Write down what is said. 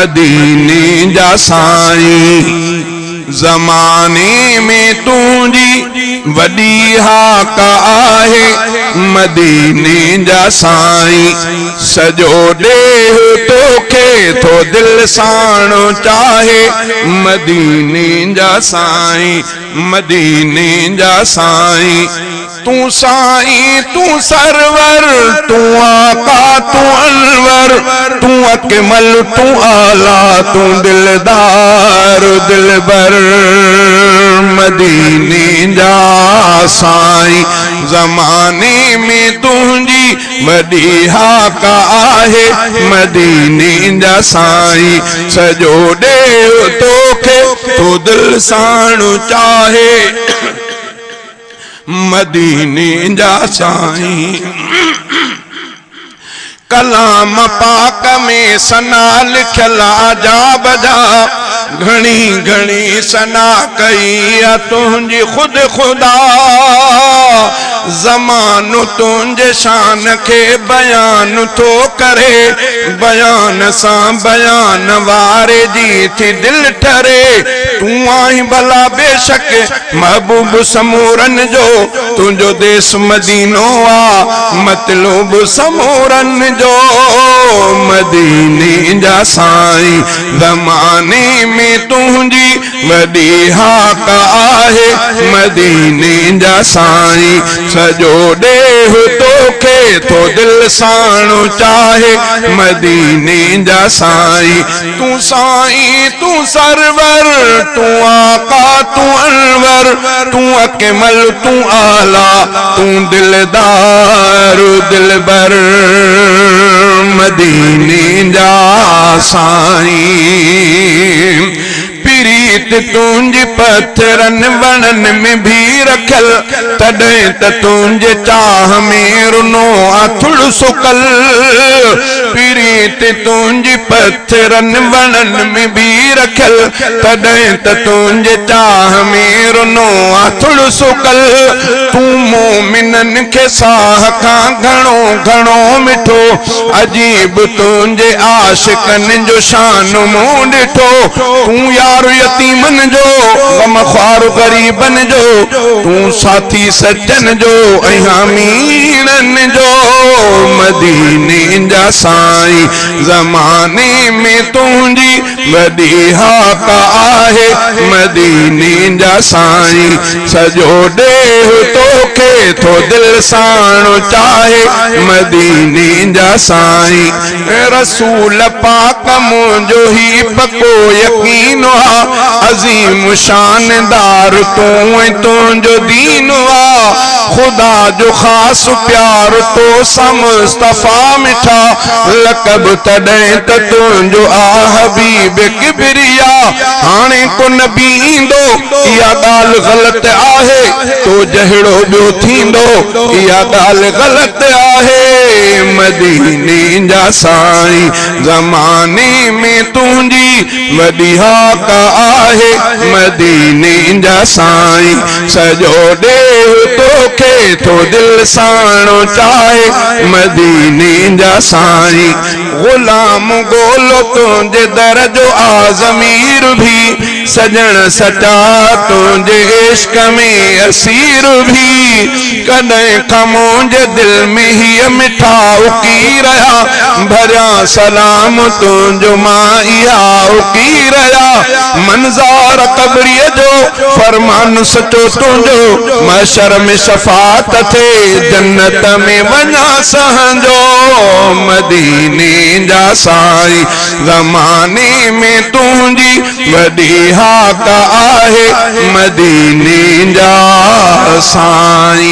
मदीने जा साईं। ज़माने में तुझी वॾी हाक आहे मदीने जा साईं। सॼो ॾेह तोखे थो दिल साणो चाहे मदीने जा साईं, मदीने जा साईं। तू साईं तू सरवर, तू आका तू अनवर, तू अकमल तू आला, तू दिलदार दिलबर मदीने जा साईं। ज़माने में तुझी वॾी हाक आहे मदीने जा साईं। सॼो ॾेह तोखे तो दिल साणो चाहे मदीने जा साईं। कलाम पाक में सना लिखल आजाब जा, घणी घणी सना कई तुझी खुद खुदा। ज़मानो तुझे शान के बयान तो करे, बयान सां बयान वारे जी थी दिल ठरे। तू आई भला बेशक महबूब समूरन जो, तुझो देश मदीनो आ मतलब समूरन जो मदीने जा साईं। ज़माने में तुझी वॾी हाक आहे मदीने जा साईं। सॼो ॾेह तोखे थो दिल साणो चाहे मदीने जा साईं। तू साईं तू सरवर, तू आका तू अनवर, तू अकमल तू आला, तू दिलदार दिलबर मदीने जा साईं। प्रीत तुझे पत्थरन वणन में भी रखल, तॾहिं त तुझे चाह में रुनो अथुड़ सुकल। प्रीत तुझे पत्थरन वणन में भी रखल, तॾहिं त तुझे चाह में रुनो अथुड़ सुकल। तू मोमिनन के साह खां घणो घणो मिठो, अजीब तुझे आशिकन जो शान मूं ॾिठो। तू यार यतीमन जो, गमख्वार गरीबन जो, तू साथी सज्जन जो ऐं हामीनन जो मदीने जा साईं। ज़माने में तुझी वॾी हाक आहे मदीने जा साईं। सॼो ॾेह तोखे थो दिल साणो चाहे मदीने जा साईं। रसूल पाक मुंहिंजो ही पको यकीन आ, अजीम शानदार तू तुझो दीन आ। खुदा जो खास प्यार तो मुस्तफा मिठा, लकब तॾहिं त तुझो आ हबीब किबरिया। हाणे को नबी ईंदो इहा ॻाल्हि ग़लत आहे, तो जहिड़ो ॿियो थींदो इहा ॻाल्हि ग़लत आहे मदीने जा साईं। ज़माने में तुझी वॾी हाक आहे मदीने जा साईं। सॼो ॾेह तोखे थो दिल साणो चाहे मदीने जा साईं। गुलाम गोलो तुझे दर जो आज़मीर भी, सजण सचा तुझे इश्क में असीर भी। कॾहिं खां मुंहिंजे दिल में ही मिठा उकी रहा, भरिया सलाम तुझो मां इहा उकी रहा। मंज़ार कबरीअ जो फरमान सचो तुझो, महशर में शफात थे जन्नत में वञा सहंजो मदीने जा साईं। ज़माने में तुझी वॾी हाक आहे मदीने जा साईं।